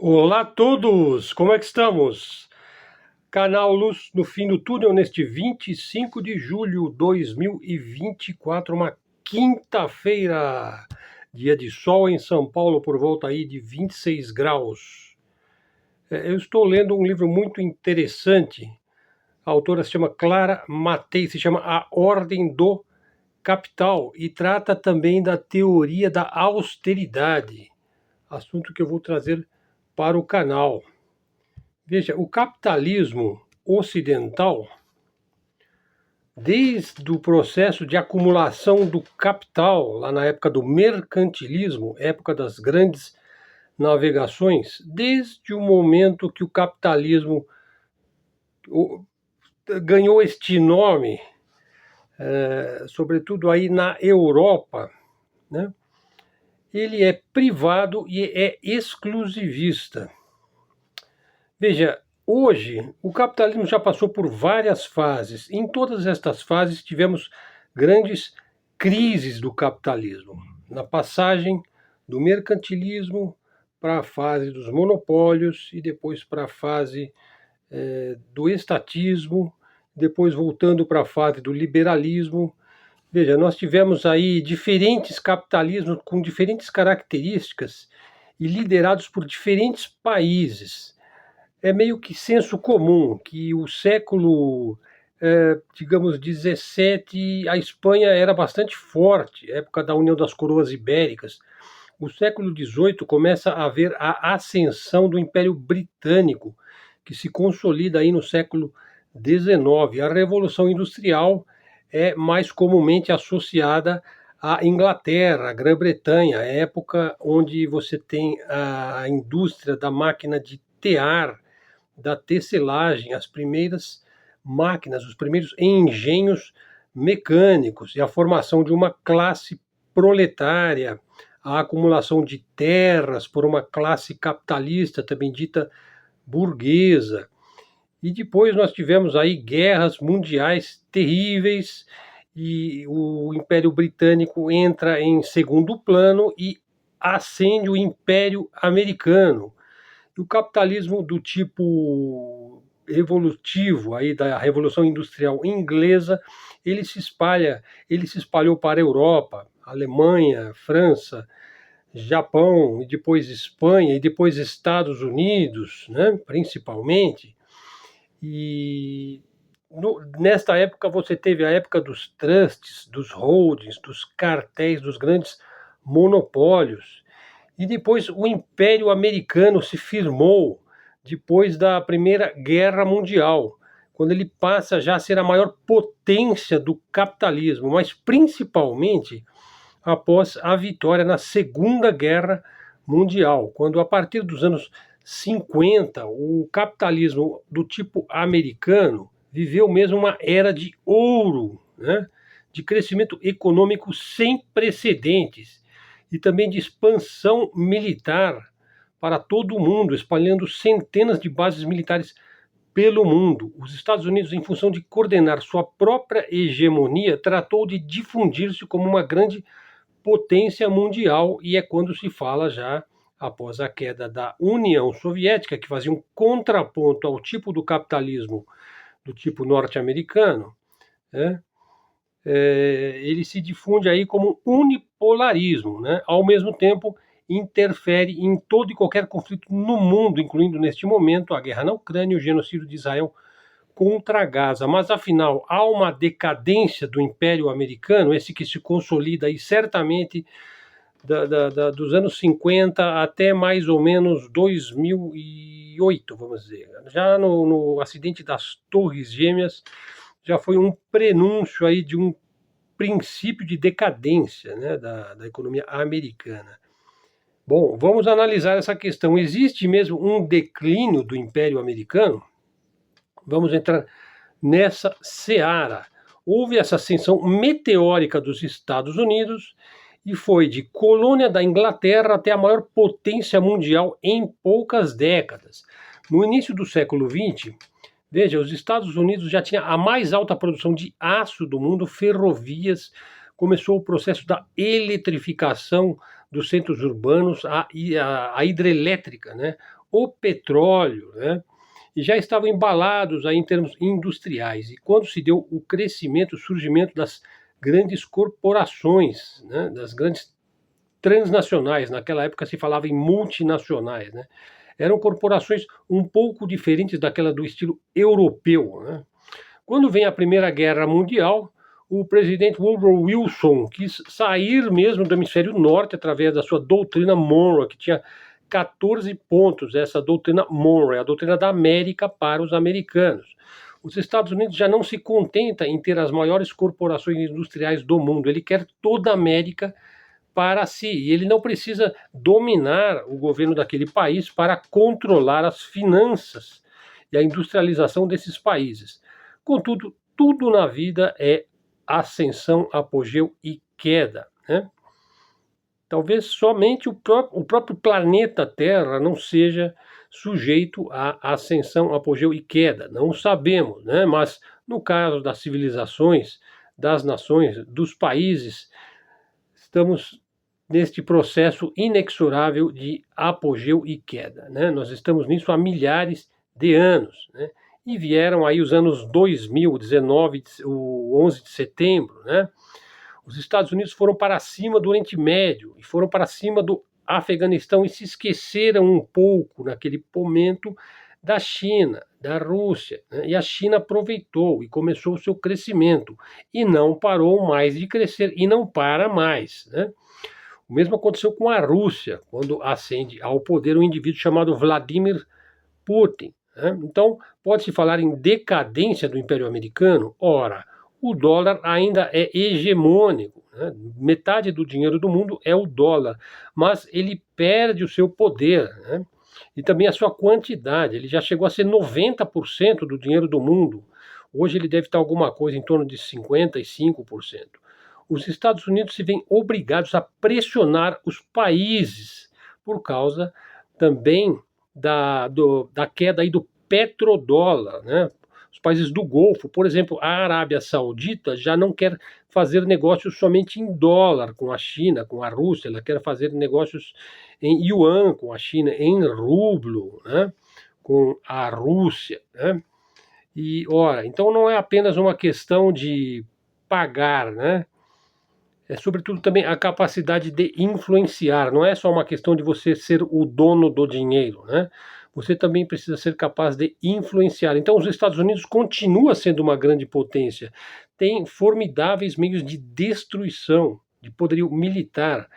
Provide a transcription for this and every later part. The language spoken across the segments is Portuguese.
Olá a todos, como é que estamos? Canal Luz no Fim do Túnel neste 25 de julho de 2024, uma quinta-feira, dia de sol em São Paulo por volta aí de 26 graus. Eu estou lendo um livro muito interessante, a autora se chama Clara Matei, se chama A Ordem do Capital e trata também da teoria da austeridade, assunto que eu vou trazer para o canal. Veja, o capitalismo ocidental, desde o processo de acumulação do capital, lá na época do mercantilismo, época das grandes navegações, desde o momento que o capitalismo ganhou este nome, sobretudo aí na Europa, né? Ele é privado e é exclusivista. Veja, hoje o capitalismo já passou por várias fases. Em todas estas fases tivemos grandes crises do capitalismo. Na passagem do mercantilismo para a fase dos monopólios e depois para a fase do estatismo, depois voltando para a fase do liberalismo. Veja, nós tivemos aí diferentes capitalismos com diferentes características e liderados por diferentes países. É meio que senso comum que o século, digamos, 17, a Espanha era bastante forte, época da União das Coroas Ibéricas. O século XVIII começa a haver a ascensão do Império Britânico, que se consolida aí no século XIX. A Revolução Industrial é mais comumente associada à Inglaterra, à Grã-Bretanha, época onde você tem a indústria da máquina de tear, da tecelagem, as primeiras máquinas, os primeiros engenhos mecânicos e a formação de uma classe proletária, a acumulação de terras por uma classe capitalista, também dita burguesa. E depois nós tivemos aí guerras mundiais terríveis e o Império Britânico entra em segundo plano e ascende o Império Americano. E o capitalismo do tipo evolutivo aí da Revolução Industrial Inglesa, ele se espalhou para a Europa, Alemanha, França, Japão, e depois Espanha, e depois Estados Unidos, né, principalmente. E nesta época você teve a época dos trusts, dos holdings, dos cartéis, dos grandes monopólios. E depois o Império Americano se firmou depois da Primeira Guerra Mundial, quando ele passa já a ser a maior potência do capitalismo, mas principalmente após a vitória na Segunda Guerra Mundial, quando a partir dos anos 50 o capitalismo do tipo americano viveu mesmo uma era de ouro, né? De crescimento econômico sem precedentes e também de expansão militar para todo o mundo, espalhando centenas de bases militares pelo mundo. Os Estados Unidos, em função de coordenar sua própria hegemonia, tratou de difundir-se como uma grande potência mundial, e é quando se fala já após a queda da União Soviética, que fazia um contraponto ao tipo do capitalismo do tipo norte-americano, né? Ele se difunde aí como unipolarismo, né? Ao mesmo tempo interfere em todo e qualquer conflito no mundo, incluindo neste momento a guerra na Ucrânia e o genocídio de Israel contra Gaza. Mas afinal, há uma decadência do Império Americano, esse que se consolida aí certamente dos anos 50 até mais ou menos 2008, vamos dizer. Já no acidente das Torres Gêmeas, já foi um prenúncio aí de um princípio de decadência, né, da economia americana. Bom, vamos analisar essa questão. Existe mesmo um declínio do Império Americano? Vamos entrar nessa seara. Houve essa ascensão meteórica dos Estados Unidos e foi de colônia da Inglaterra até a maior potência mundial em poucas décadas. No início do século XX, veja, os Estados Unidos já tinham a mais alta produção de aço do mundo, ferrovias, começou o processo da eletrificação dos centros urbanos, a hidrelétrica, né? O petróleo, né? E já estavam embalados aí em termos industriais. E quando se deu o crescimento, o surgimento das grandes corporações, né? Das grandes transnacionais, naquela época se falava em multinacionais, né? Eram corporações um pouco diferentes daquela do estilo europeu, né? Quando vem a Primeira Guerra Mundial, o presidente Woodrow Wilson quis sair mesmo do hemisfério norte através da sua doutrina Monroe, que tinha 14 pontos, essa doutrina Monroe, a doutrina da América para os americanos. Os Estados Unidos já não se contenta em ter as maiores corporações industriais do mundo, ele quer toda a América para si, e ele não precisa dominar o governo daquele país para controlar as finanças e a industrialização desses países. Contudo, tudo na vida é ascensão, apogeu e queda, né? Talvez somente o próprio planeta Terra não seja sujeito a ascensão, apogeu e queda. Não sabemos, né? Mas no caso das civilizações, das nações, dos países, estamos neste processo inexorável de apogeu e queda, né? Nós estamos nisso há milhares de anos, né? E vieram aí os anos 2019, o 11 de setembro, né? Os Estados Unidos foram para cima do Oriente Médio e foram para cima do Afeganistão e se esqueceram um pouco naquele momento da China, da Rússia, né? E a China aproveitou e começou o seu crescimento e não parou mais de crescer e não para mais, né? O mesmo aconteceu com a Rússia, quando ascende ao poder um indivíduo chamado Vladimir Putin, né? Então, pode-se falar em decadência do Império Americano? Ora, o dólar ainda é hegemônico, né? Metade do dinheiro do mundo é o dólar, mas ele perde o seu poder, né? E também a sua quantidade. Ele já chegou a ser 90% do dinheiro do mundo. Hoje ele deve estar alguma coisa em torno de 55%. Os Estados Unidos se veem obrigados a pressionar os países por causa também da queda aí do petrodólar, né? Os países do Golfo, por exemplo, a Arábia Saudita já não quer fazer negócios somente em dólar com a China, com a Rússia, ela quer fazer negócios em yuan com a China, em rublo, né? Com a Rússia, né? E, ora, então não é apenas uma questão de pagar, né? É sobretudo também a capacidade de influenciar. Não é só uma questão de você ser o dono do dinheiro, né? Você também precisa ser capaz de influenciar. Então, os Estados Unidos continua sendo uma grande potência, tem formidáveis meios de destruição, de poderio militar.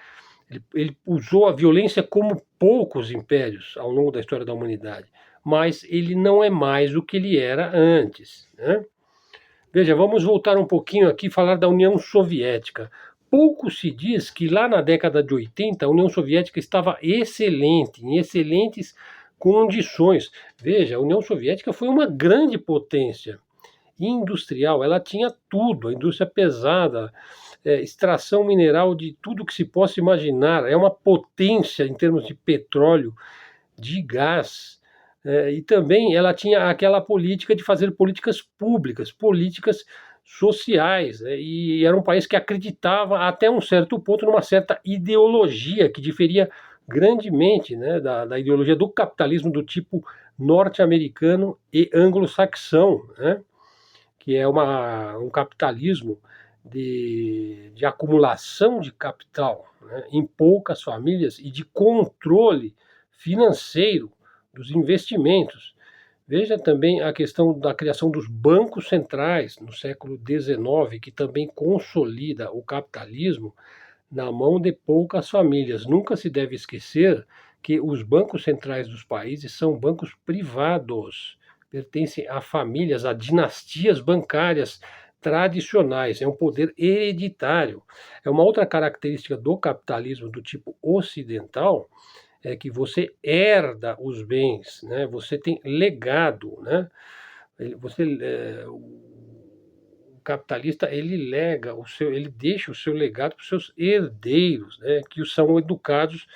Ele usou a violência como poucos impérios ao longo da história da humanidade, mas ele não é mais o que ele era antes, né? Veja, vamos voltar um pouquinho aqui e falar da União Soviética. Pouco se diz que lá na década de 80 a União Soviética estava excelente, em excelentes condições. Veja, a União Soviética foi uma grande potência industrial, ela tinha tudo, a indústria pesada, extração mineral de tudo que se possa imaginar, é uma potência em termos de petróleo, de gás, e também ela tinha aquela política de fazer políticas públicas, políticas sociais, né? E era um país que acreditava até um certo ponto numa certa ideologia que diferia grandemente, né, da ideologia do capitalismo do tipo norte-americano e anglo-saxão, né, que é um capitalismo de acumulação de capital, né, em poucas famílias e de controle financeiro dos investimentos. Veja também a questão da criação dos bancos centrais no século XIX, que também consolida o capitalismo na mão de poucas famílias. Nunca se deve esquecer que os bancos centrais dos países são bancos privados, pertencem a famílias, a dinastias bancárias tradicionais, é um poder hereditário. É uma outra característica do capitalismo do tipo ocidental, é que você herda os bens, né? Você tem legado, né? O capitalista ele lega ele deixa o seu legado para os seus herdeiros, né? Que são educados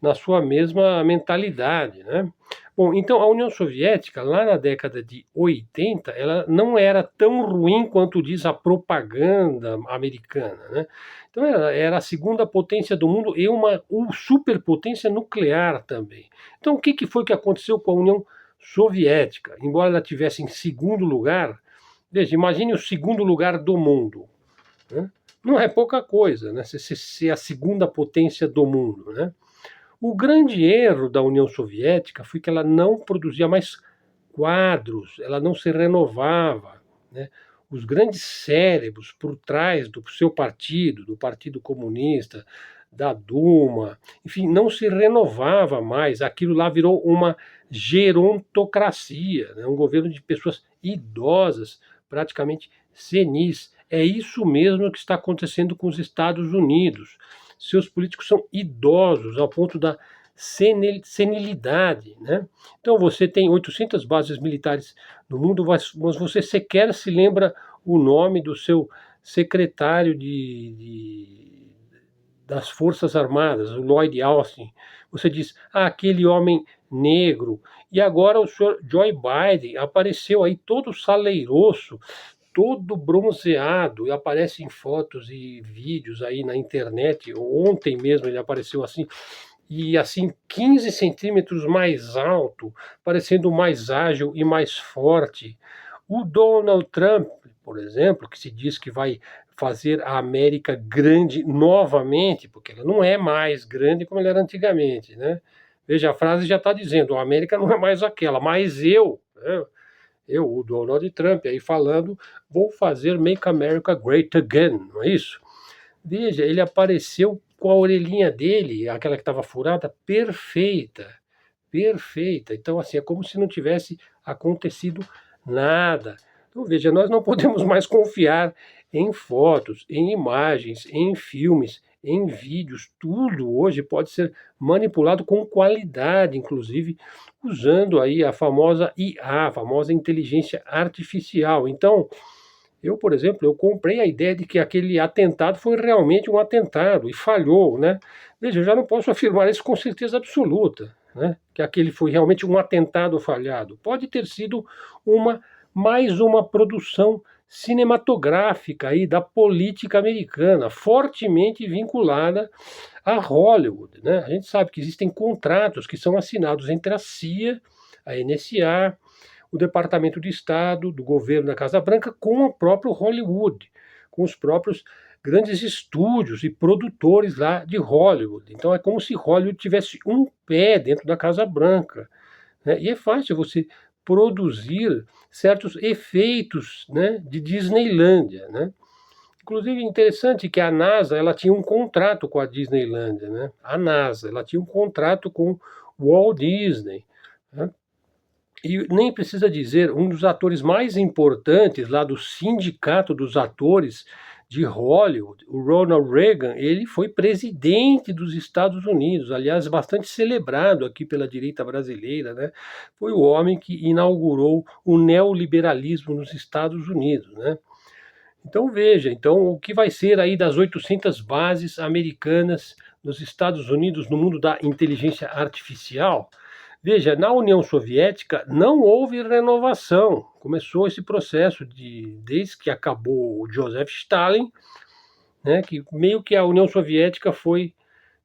na sua mesma mentalidade, né? Bom, então a União Soviética, lá na década de 80, ela não era tão ruim quanto diz a propaganda americana, né? Então era a segunda potência do mundo e uma superpotência nuclear também. Então o que foi que aconteceu com a União Soviética? Embora ela estivesse em segundo lugar, veja, imagine o segundo lugar do mundo, né? Não é pouca coisa, né? Ser a segunda potência do mundo, né? O grande erro da União Soviética foi que ela não produzia mais quadros, ela não se renovava, né? Os grandes cérebros por trás do seu partido, do Partido Comunista, da Duma, enfim, não se renovava mais. Aquilo lá virou uma gerontocracia, né? Um governo de pessoas idosas, praticamente senis. É isso mesmo que está acontecendo com os Estados Unidos. Seus políticos são idosos ao ponto da senilidade, né? Então você tem 800 bases militares no mundo, mas você sequer se lembra o nome do seu secretário das Forças Armadas, o Lloyd Austin. Você diz, aquele homem negro. E agora o senhor Joe Biden apareceu aí todo saleiroço, todo bronzeado, e aparece em fotos e vídeos aí na internet. Ontem mesmo ele apareceu assim, e assim 15 centímetros mais alto, parecendo mais ágil e mais forte. O Donald Trump, por exemplo, que se diz que vai fazer a América grande novamente, porque ela não é mais grande como ela era antigamente, né? Veja, a frase já está dizendo, a América não é mais aquela, mas eu, né? Eu, o Donald Trump, aí falando, vou fazer Make America Great Again, não é isso? Veja, ele apareceu com a orelhinha dele, aquela que estava furada, perfeita, perfeita. Então, assim, é como se não tivesse acontecido nada. Então, veja, nós não podemos mais confiar em fotos, em imagens, em filmes, em vídeos. Tudo hoje pode ser manipulado com qualidade, inclusive usando aí a famosa IA, a famosa inteligência artificial. Então, eu, por exemplo, eu comprei a ideia de que aquele atentado foi realmente um atentado e falhou, né? Veja, eu já não posso afirmar isso com certeza absoluta, né? Que aquele foi realmente um atentado falhado. Pode ter sido mais uma produção cinematográfica aí da política americana, fortemente vinculada a Hollywood, né? A gente sabe que existem contratos que são assinados entre a CIA, a NSA, o Departamento de Estado, do governo da Casa Branca, com o próprio Hollywood, com os próprios grandes estúdios e produtores lá de Hollywood. Então é como se Hollywood tivesse um pé dentro da Casa Branca, né? E é fácil você produzir certos efeitos, né, de Disneylândia, né? Inclusive interessante que a NASA ela tinha um contrato com a Disneylândia, né? A NASA ela tinha um contrato com o Walt Disney, né? E nem precisa dizer, um dos atores mais importantes lá do Sindicato dos Atores de Hollywood, o Ronald Reagan, ele foi presidente dos Estados Unidos, aliás, bastante celebrado aqui pela direita brasileira, né? Foi o homem que inaugurou o neoliberalismo nos Estados Unidos, né? Então veja, então o que vai ser aí das 800 bases americanas nos Estados Unidos no mundo da inteligência artificial? Veja, na União Soviética não houve renovação. Começou esse processo desde que acabou o Joseph Stalin, né, que meio que a União Soviética foi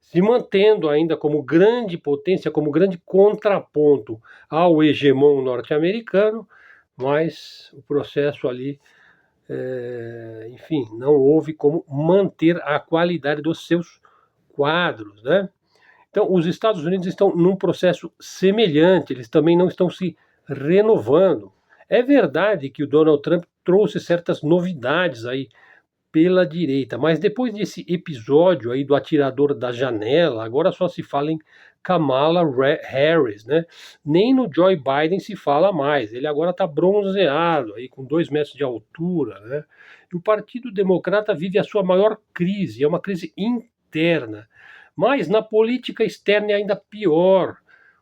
se mantendo ainda como grande potência, como grande contraponto ao hegemon norte-americano, mas o processo ali, enfim, não houve como manter a qualidade dos seus quadros, né? Então, os Estados Unidos estão num processo semelhante, eles também não estão se renovando. É verdade que o Donald Trump trouxe certas novidades aí pela direita, mas depois desse episódio aí do atirador da janela, agora só se fala em Kamala Harris, né? Nem no Joe Biden se fala mais. Ele agora está bronzeado aí com 2 metros de altura, né? E o Partido Democrata vive a sua maior crise, é uma crise interna. Mas na política externa é ainda pior.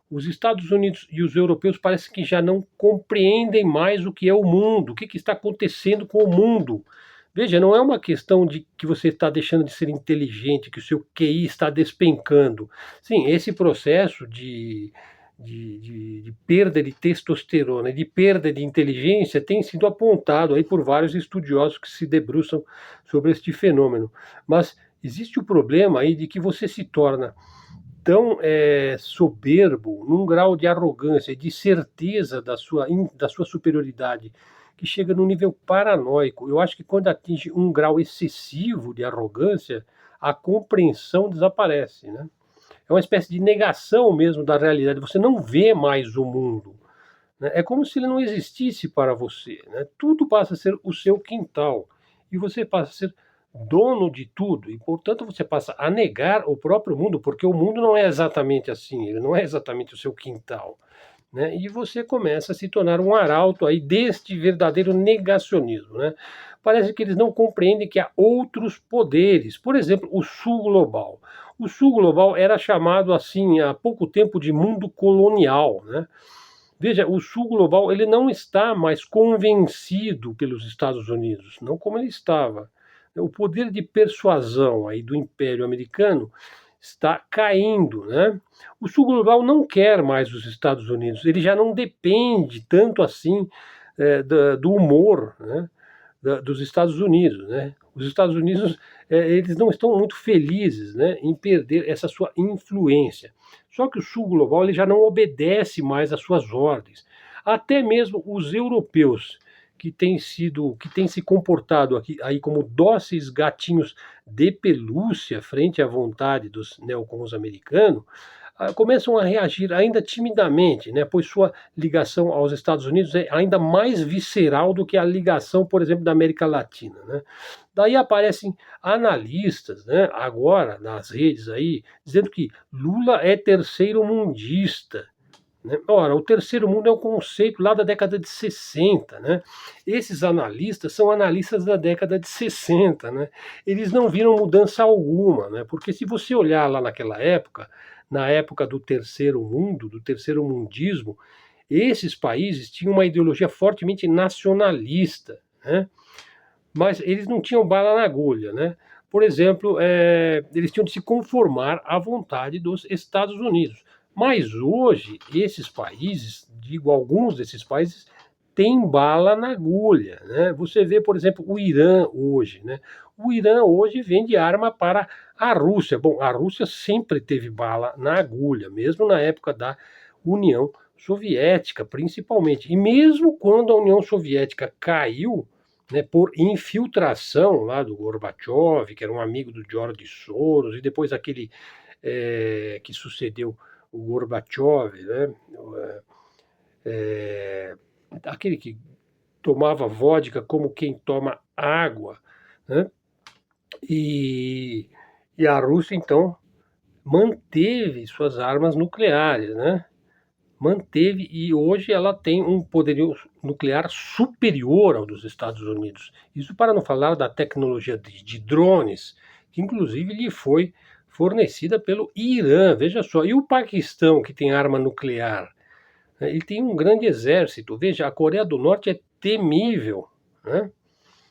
Os Estados Unidos e os europeus parecem que já não compreendem mais o que é o mundo, o que está acontecendo com o mundo. Veja, não é uma questão de que você está deixando de ser inteligente, que o seu QI está despencando. Sim, esse processo de perda de testosterona, de perda de inteligência, tem sido apontado aí por vários estudiosos que se debruçam sobre este fenômeno. Mas existe o problema aí de que você se torna tão soberbo, num grau de arrogância, de certeza da sua superioridade, que chega num nível paranoico. Eu acho que quando atinge um grau excessivo de arrogância, a compreensão desaparece, né? É uma espécie de negação mesmo da realidade. Você não vê mais o mundo, né? É como se ele não existisse para você, né? Tudo passa a ser o seu quintal e você passa a ser dono de tudo e, portanto, você passa a negar o próprio mundo, porque o mundo não é exatamente assim, ele não é exatamente o seu quintal, né? E você começa a se tornar um arauto aí deste verdadeiro negacionismo, né? Parece que eles não compreendem que há outros poderes, por exemplo, o Sul Global. O Sul Global era chamado assim há pouco tempo de mundo colonial, né? Veja, o Sul Global ele não está mais convencido pelos Estados Unidos, não como ele estava. O poder de persuasão aí do Império Americano está caindo, né? O Sul Global não quer mais os Estados Unidos, ele já não depende tanto assim do humor, né, dos Estados Unidos, né? Os Estados Unidos eles não estão muito felizes, né, em perder essa sua influência. Só que o Sul Global ele já não obedece mais às suas ordens. Até mesmo os europeus que têm se comportado aqui aí como dóceis gatinhos de pelúcia frente à vontade dos neocons americanos, começam a reagir ainda timidamente, né, pois sua ligação aos Estados Unidos é ainda mais visceral do que a ligação, por exemplo, da América Latina, né? Daí aparecem analistas, né, agora nas redes aí, dizendo que Lula é terceiro mundista, né? Ora, o terceiro mundo é um conceito lá da década de 60, né? Esses analistas são analistas da década de 60, né? Eles não viram mudança alguma, né? Porque se você olhar lá naquela época, na época do terceiro mundo, do terceiro mundismo, esses países tinham uma ideologia fortemente nacionalista, né? Mas eles não tinham bala na agulha, né? Por exemplo, eles tinham de se conformar à vontade dos Estados Unidos. Mas hoje, esses países, digo alguns desses países, têm bala na agulha, né? Você vê, por exemplo, o Irã hoje, né? O Irã hoje vende arma para a Rússia. Bom, a Rússia sempre teve bala na agulha, mesmo na época da União Soviética, principalmente. E mesmo quando a União Soviética caiu, né, por infiltração lá do Gorbachev, que era um amigo do George Soros, e depois aquele que sucedeu o Gorbachev, né, aquele que tomava vodka como quem toma água, né, e, e a Rússia, então, manteve suas armas nucleares, né? Manteve e hoje ela tem um poderio nuclear superior ao dos Estados Unidos. Isso para não falar da tecnologia de drones, que inclusive lhe foi fornecida pelo Irã. Veja só, e o Paquistão, que tem arma nuclear? Ele tem um grande exército. Veja, a Coreia do Norte é temível, né?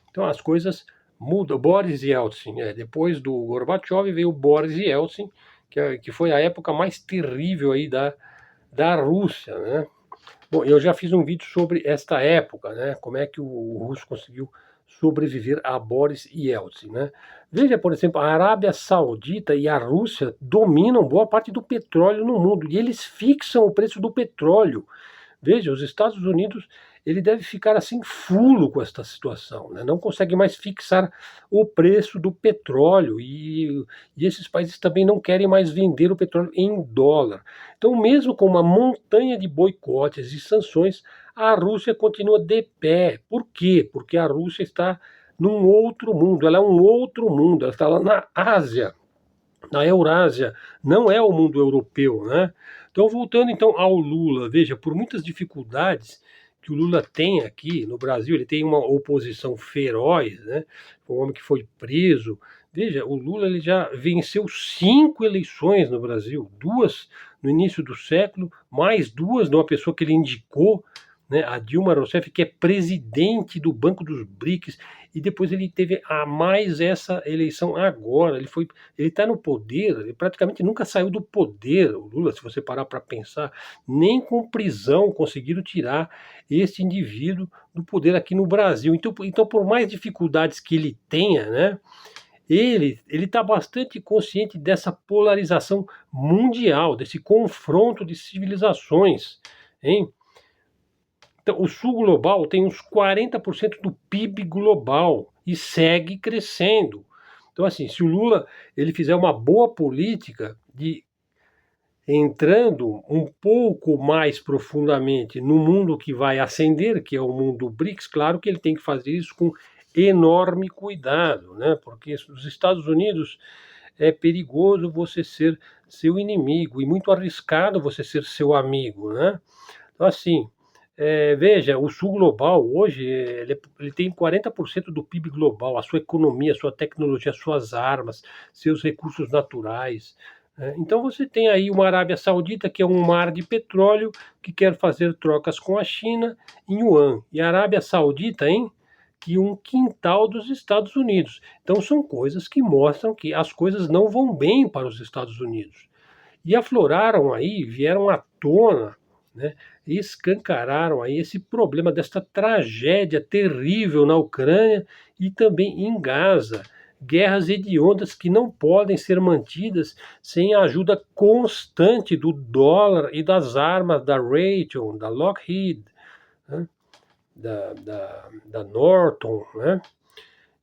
Então as coisas mudam. Boris Yeltsin, depois do Gorbachev veio Boris Yeltsin, que foi a época mais terrível aí da Rússia, né? Bom, eu já fiz um vídeo sobre esta época, né? Como é que o russo conseguiu sobreviver a Boris Yeltsin, né? Veja, por exemplo, a Arábia Saudita e a Rússia dominam boa parte do petróleo no mundo e eles fixam o preço do petróleo. Veja, os Estados Unidos ele deve ficar assim fulo com esta situação, né? Não consegue mais fixar o preço do petróleo e esses países também não querem mais vender o petróleo em dólar. Então, mesmo com uma montanha de boicotes e sanções, a Rússia continua de pé. Por quê? Porque a Rússia está num outro mundo, ela é um outro mundo, ela está lá na Ásia, na Eurásia, não é o mundo europeu, né? Então, voltando então ao Lula, veja, por muitas dificuldades que o Lula tem aqui no Brasil, ele tem uma oposição feroz, né? Um homem que foi preso. Veja, o Lula ele já venceu 5 eleições no Brasil, 2 no início do século, mais 2 de uma pessoa que ele indicou, né, a Dilma Rousseff, que é presidente do Banco dos BRICS, e depois ele teve a mais essa eleição agora. Ele está no poder, ele praticamente nunca saiu do poder, o Lula, se você parar para pensar, nem com prisão conseguiram tirar esse indivíduo do poder aqui no Brasil. Então por mais dificuldades que ele tenha, né, ele está bastante consciente dessa polarização mundial, desse confronto de civilizações, hein? Então, o sul global tem uns 40% do PIB global e segue crescendo. Então, assim, se o Lula ele fizer uma boa política de entrando um pouco mais profundamente no mundo que vai ascender, que é o mundo BRICS, claro que ele tem que fazer isso com enorme cuidado, né? Porque os Estados Unidos é perigoso você ser seu inimigo e muito arriscado você ser seu amigo, né? Então, assim, veja, o sul global hoje ele tem 40% do PIB global, a sua economia, a sua tecnologia, as suas armas, seus recursos naturais. Então você tem aí uma Arábia Saudita, que é um mar de petróleo, que quer fazer trocas com a China em yuan. E a Arábia Saudita, hein? Que um quintal dos Estados Unidos. Então são coisas que mostram que as coisas não vão bem para os Estados Unidos. E afloraram aí, vieram à tona, né, e escancararam aí esse problema desta tragédia terrível na Ucrânia e também em Gaza. Guerras hediondas que não podem ser mantidas sem a ajuda constante do dólar e das armas da Raytheon, da Lockheed, né, da Norton, né?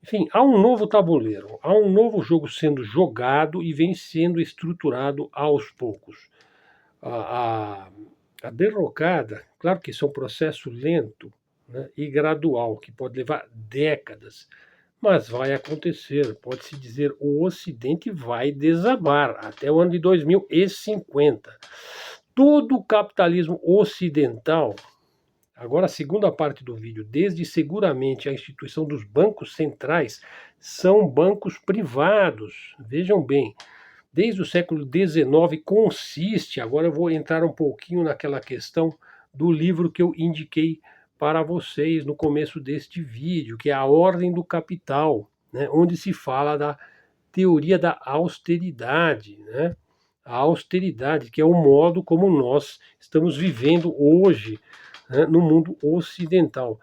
Enfim, há um novo tabuleiro, há um novo jogo sendo jogado e vem sendo estruturado aos poucos. A derrocada, claro que isso é um processo lento, né, e gradual, que pode levar décadas, mas vai acontecer. Pode-se dizer, o Ocidente vai desabar até o ano de 2050. Todo o capitalismo ocidental, agora a segunda parte do vídeo, desde seguramente a instituição dos bancos centrais, são bancos privados. Vejam bem, desde o século XIX consiste, agora eu vou entrar um pouquinho naquela questão do livro que eu indiquei para vocês no começo deste vídeo, que é A Ordem do Capital, né, onde se fala da teoria da austeridade, né? A austeridade, que é o modo como nós estamos vivendo hoje, né, no mundo ocidental.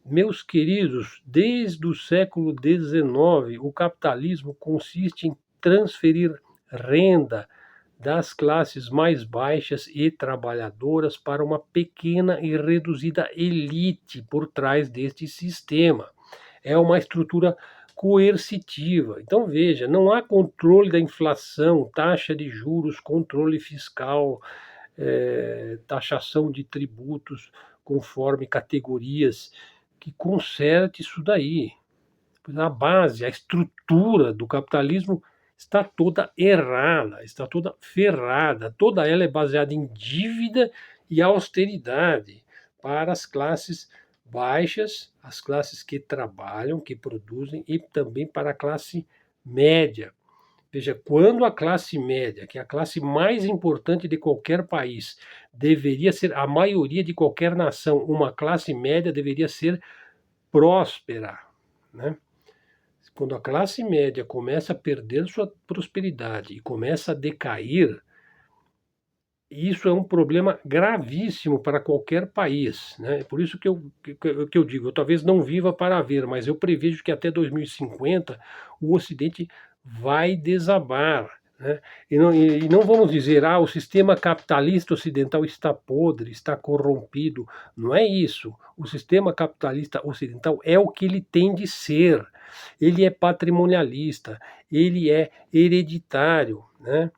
Meus queridos, desde o século XIX, o capitalismo consiste em transferir renda das classes mais baixas e trabalhadoras para uma pequena e reduzida elite por trás deste sistema. É uma estrutura coercitiva. Então veja, não há controle da inflação, taxa de juros, controle fiscal, taxação de tributos conforme categorias que conserte isso daí. A base, a estrutura do capitalismo está toda errada, está toda ferrada, toda ela é baseada em dívida e austeridade para as classes baixas, as classes que trabalham, que produzem e também para a classe média. Veja, quando a classe média, que é a classe mais importante de qualquer país, deveria ser a maioria de qualquer nação, uma classe média deveria ser próspera, né? Quando a classe média começa a perder sua prosperidade e começa a decair, isso é um problema gravíssimo para qualquer país, né? Por isso que eu digo, eu talvez não viva para ver, mas eu prevejo que até 2050 o Ocidente vai desabar, né? E não vamos dizer, o sistema capitalista ocidental está podre, está corrompido. Não é isso. O sistema capitalista ocidental é o que ele tem de ser. Ele é patrimonialista, ele é hereditário, né?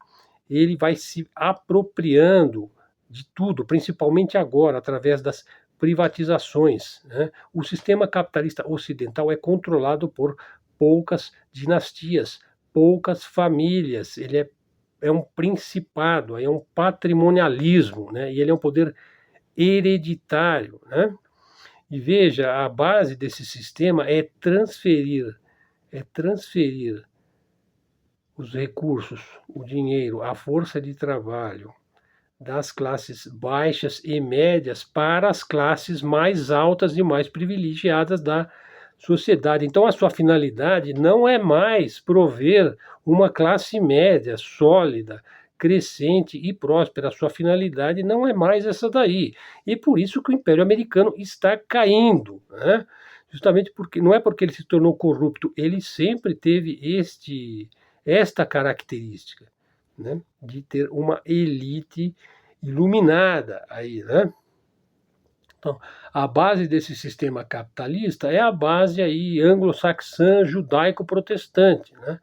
Ele vai se apropriando de tudo, principalmente agora, através das privatizações, né? O sistema capitalista ocidental é controlado por poucas dinastias, poucas famílias, ele é um principado, é um patrimonialismo, né? E ele é um poder hereditário, né? E veja, a base desse sistema é transferir os recursos, o dinheiro, a força de trabalho das classes baixas e médias para as classes mais altas e mais privilegiadas da sociedade. Então, a sua finalidade não é mais prover uma classe média sólida, crescente e próspera. A sua finalidade não é mais essa daí. E por isso que o Império Americano está caindo, né? justamente porque não é porque ele se tornou corrupto, ele sempre teve esta característica, né, de ter uma elite iluminada aí, né? Então, a base desse sistema capitalista é a base aí anglo-saxã, judaico-protestante, né?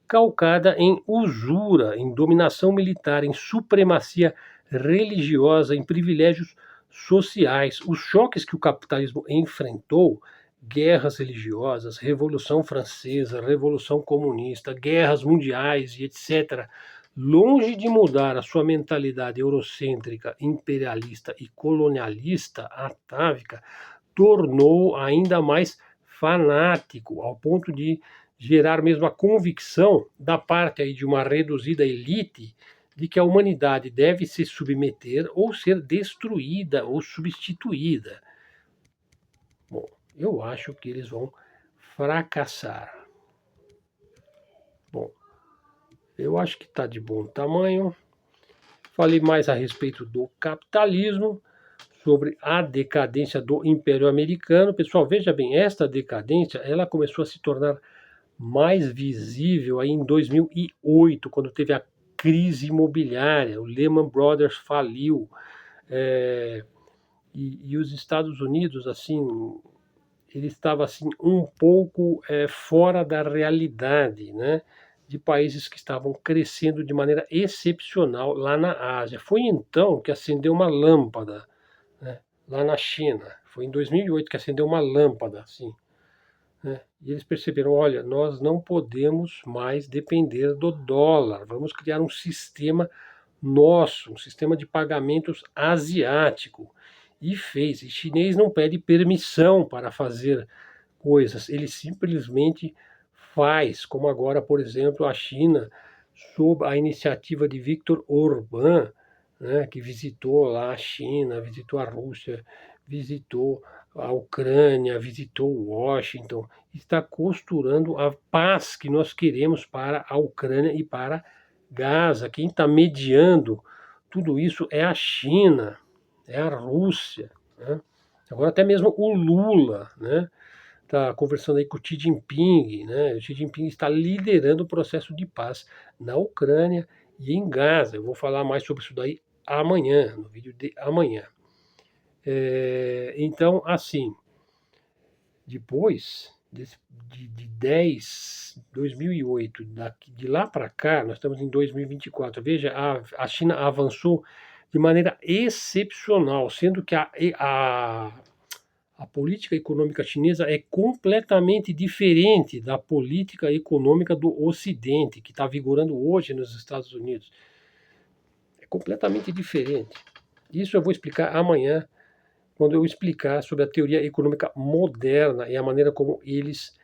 Calcada em usura, em dominação militar, em supremacia religiosa, em privilégios sociais. Os choques que o capitalismo enfrentou, guerras religiosas, Revolução Francesa, Revolução Comunista, guerras mundiais e etc., longe de mudar a sua mentalidade eurocêntrica, imperialista e colonialista atávica, tornou ainda mais fanático, ao ponto de gerar mesmo a convicção da parte aí de uma reduzida elite de que a humanidade deve se submeter ou ser destruída ou substituída. Bom, eu acho que eles vão fracassar. Bom, eu acho que está de bom tamanho. Falei mais a respeito do capitalismo, sobre a decadência do Império Americano. Pessoal, veja bem, esta decadência ela começou a se tornar mais visível aí em 2008, quando teve a crise imobiliária, o Lehman Brothers faliu, e os Estados Unidos, assim, ele estava assim um pouco fora da realidade, né, de países que estavam crescendo de maneira excepcional lá na Ásia. Foi então que acendeu uma lâmpada, né, lá na China. Foi em 2008 que acendeu uma lâmpada, assim, né? E eles perceberam, olha, nós não podemos mais depender do dólar, vamos criar um sistema nosso, um sistema de pagamentos asiático. E fez, e chinês não pede permissão para fazer coisas, ele simplesmente faz, como agora, por exemplo, a China, sob a iniciativa de Viktor Orbán, né, que visitou lá a China, visitou a Rússia, visitou a Ucrânia, visitou Washington, está costurando a paz que nós queremos para a Ucrânia e para Gaza. Quem está mediando tudo isso é a China, é a Rússia, né? Agora até mesmo o Lula, né, está conversando aí com o Xi Jinping, né? O Xi Jinping está liderando o processo de paz na Ucrânia e em Gaza. Eu vou falar mais sobre isso daí amanhã, no vídeo de amanhã. Então, assim, depois de 2008, de lá para cá, nós estamos em 2024. Veja, a China avançou de maneira excepcional, sendo que a política econômica chinesa é completamente diferente da política econômica do Ocidente, que está vigorando hoje nos Estados Unidos. É completamente diferente. Isso eu vou explicar amanhã, quando eu explicar sobre a teoria econômica moderna e a maneira como eles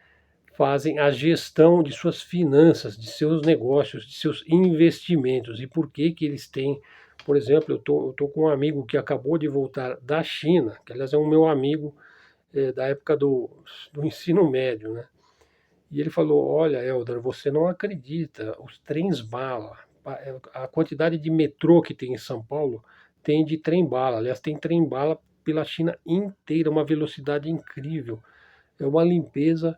fazem a gestão de suas finanças, de seus negócios, de seus investimentos e por que que eles têm. Por exemplo, eu tô com um amigo que acabou de voltar da China, que aliás é um meu amigo da época do ensino médio, né? E ele falou, olha, Helder, você não acredita, os trens-bala, a quantidade de metrô que tem em São Paulo tem de trem-bala, aliás, tem trem-bala pela China inteira, uma velocidade incrível, é uma limpeza,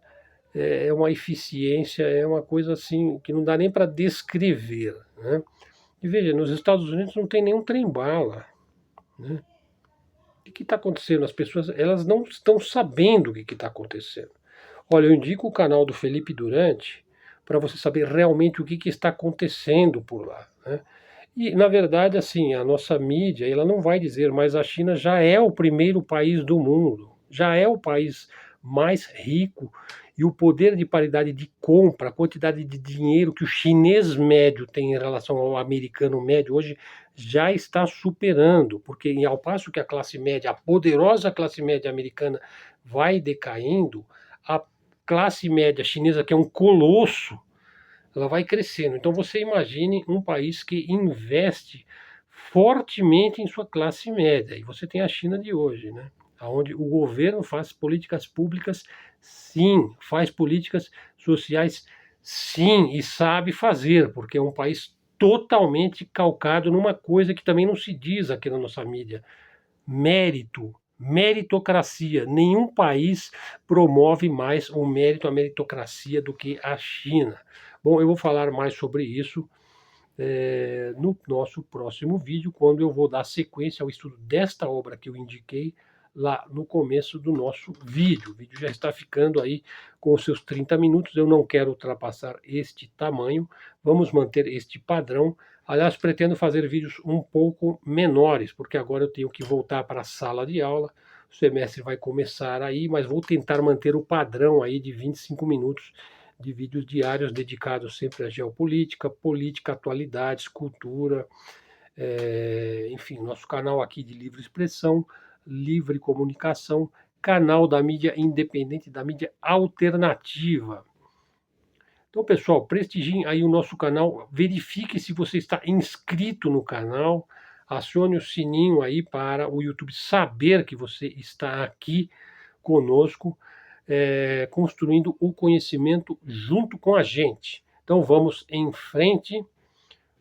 é uma eficiência, é uma coisa assim que não dá nem para descrever, né? E veja, nos Estados Unidos não tem nenhum trem-bala, né? O que está acontecendo? As pessoas elas não estão sabendo o que está acontecendo. Olha, eu indico o canal do Felipe Durante para você saber realmente o que está acontecendo por lá, né? E, na verdade, assim, a nossa mídia ela não vai dizer, mas a China já é o primeiro país do mundo, já é o país mais rico e o poder de paridade de compra, a quantidade de dinheiro que o chinês médio tem em relação ao americano médio hoje já está superando, porque ao passo que a classe média, a poderosa classe média americana vai decaindo, a classe média chinesa, que é um colosso, ela vai crescendo. Então você imagine um país que investe fortemente em sua classe média. E você tem a China de hoje, né? Onde o governo faz políticas públicas, sim, faz políticas sociais, sim, e sabe fazer, porque é um país totalmente calcado numa coisa que também não se diz aqui na nossa mídia: mérito. Meritocracia. Nenhum país promove mais o mérito, a meritocracia do que a China. Bom, eu vou falar mais sobre isso no nosso próximo vídeo, quando eu vou dar sequência ao estudo desta obra que eu indiquei lá no começo do nosso vídeo. O vídeo já está ficando aí com os seus 30 minutos, eu não quero ultrapassar este tamanho, vamos manter este padrão. Aliás, pretendo fazer vídeos um pouco menores, porque agora eu tenho que voltar para a sala de aula, o semestre vai começar aí, mas vou tentar manter o padrão aí de 25 minutos de vídeos diários dedicados sempre à geopolítica, política, atualidades, cultura, enfim, nosso canal aqui de livre expressão, livre comunicação, canal da mídia independente, da mídia alternativa. Então, pessoal, prestigiem aí o nosso canal, verifique se você está inscrito no canal, acione o sininho aí para o YouTube saber que você está aqui conosco, construindo o conhecimento junto com a gente. Então vamos em frente.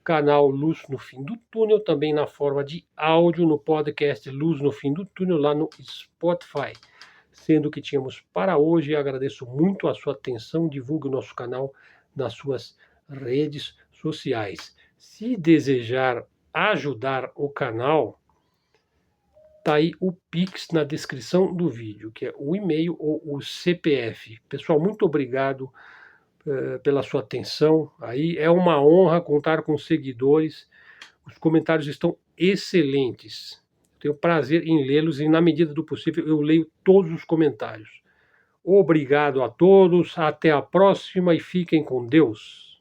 Canal Luz no Fim do Túnel, também na forma de áudio no podcast Luz no Fim do Túnel, lá no Spotify. Sendo que tínhamos para hoje, agradeço muito a sua atenção, divulgue o nosso canal nas suas redes sociais. Se desejar ajudar o canal, tá aí o Pix na descrição do vídeo, que é o e-mail ou o CPF. Pessoal, muito obrigado pela sua atenção. Aí é uma honra contar com seguidores. Os comentários estão excelentes. Tenho prazer em lê-los e, na medida do possível, eu leio todos os comentários. Obrigado a todos, até a próxima e fiquem com Deus.